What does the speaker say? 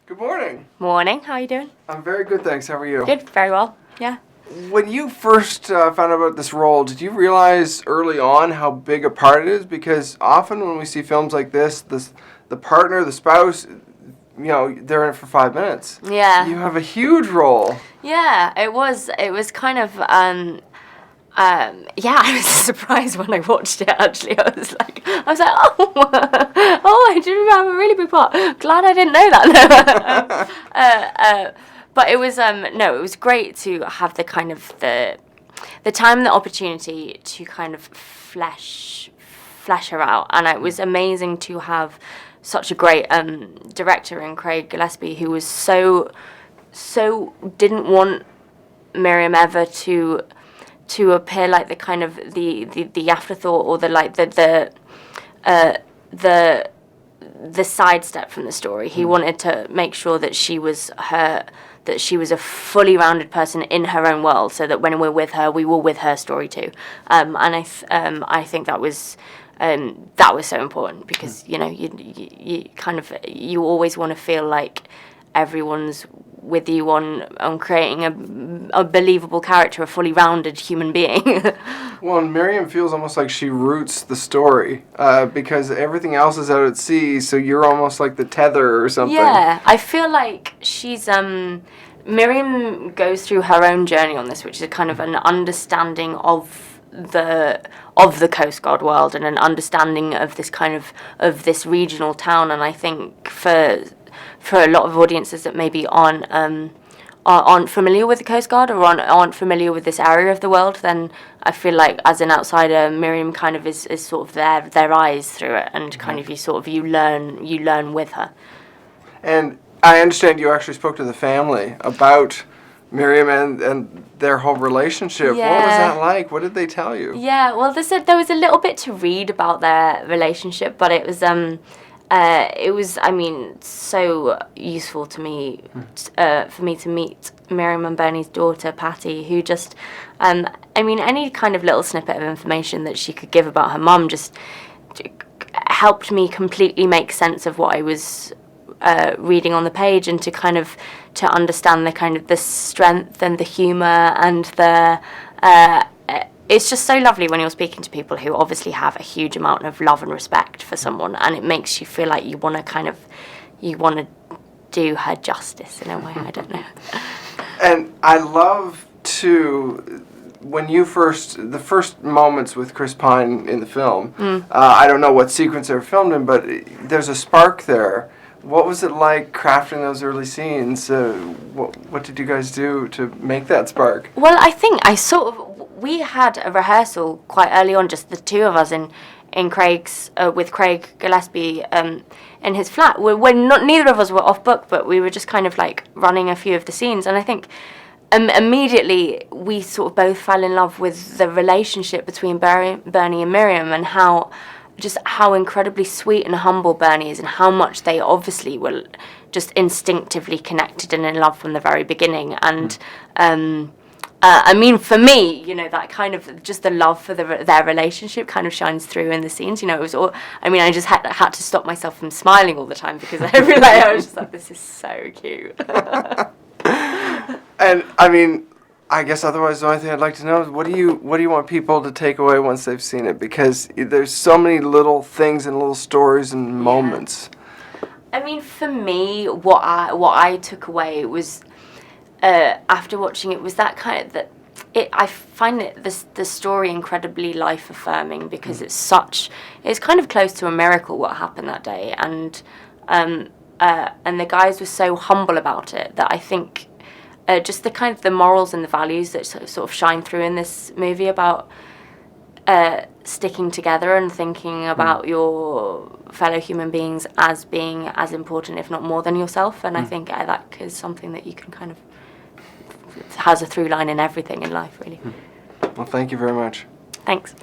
Good morning. Morning. How are you doing? I'm very good, thanks. How are you? Good. Very well. Yeah. When you first found out about this role, did you realize early on how big a part it is? Because often when we see films like this, the partner, the spouse, they're in it for 5 minutes. Yeah. You have a huge role. Yeah. It was kind of. Yeah, I was surprised when I watched it. Actually, I was like, oh, I didn't have a really big part. Glad I didn't know that. But it was it was great to have the kind of the time and the opportunity to kind of flesh her out, and it was amazing to have such a great director in Craig Gillespie, who was so didn't want Miriam ever to appear like the kind of the afterthought or the sidestep from the story. He wanted to make sure that she was a fully rounded person in her own world, so that when we're with her, we were with her story too. And I think that was so important, because you always want to feel like everyone's with you on creating a believable character, a fully rounded human being. Well, and Miriam feels almost like she roots the story because everything else is out at sea, so you're almost like the tether or something. Yeah, I feel like she's Miriam goes through her own journey on this, which is kind of an understanding of the Coast Guard world and an understanding of this kind of this regional town. And I think for a lot of audiences that maybe aren't familiar with the Coast Guard or aren't familiar with this area of the world, then I feel like as an outsider, Miriam kind of is sort of their eyes through it, and kind of you learn with her. And I understand you actually spoke to the family about Miriam and their whole relationship. Yeah. What was that like? What did they tell you? Yeah, well, there was a little bit to read about their relationship, but it was so useful to me, for me to meet Miriam and Bernie's daughter, Patty, who just, any kind of little snippet of information that she could give about her mum just helped me completely make sense of what I was reading on the page, and to understand the kind of the strength and the humour and the it's just so lovely when you're speaking to people who obviously have a huge amount of love and respect for someone, and it makes you feel like you want to do her justice in a way. I don't know. And I love to, when the first moments with Chris Pine in the film, I don't know what sequence they were filmed in, but there's a spark there. What was it like crafting those early scenes? What did you guys do to make that spark? Well, I think we had a rehearsal quite early on, just the two of us in Craig's with Craig Gillespie in his flat. Neither of us were off book, but we were just kind of like running a few of the scenes, and I think immediately we sort of both fell in love with the relationship between Bernie and Miriam, and how incredibly sweet and humble Bernie is, and how much they obviously were just instinctively connected and in love from the very beginning. And for me, that kind of just the love for their relationship kind of shines through in the scenes. It was all. I just had to stop myself from smiling all the time, because every day I was just like, this is so cute. And I guess otherwise the only thing I'd like to know is what do you want people to take away once they've seen it? Because there's so many little things and little stories and moments. For me, what I took away was, after watching it, was that kind of I find the story incredibly life affirming, because it's kind of close to a miracle what happened that day, and the guys were so humble about it that I think. Just the kind of the morals and the values that sort of shine through in this movie about sticking together and thinking about your fellow human beings as being as important, if not more than yourself. And I think that is something that you can kind of has a through line in everything in life, really. Well, thank you very much. Thanks.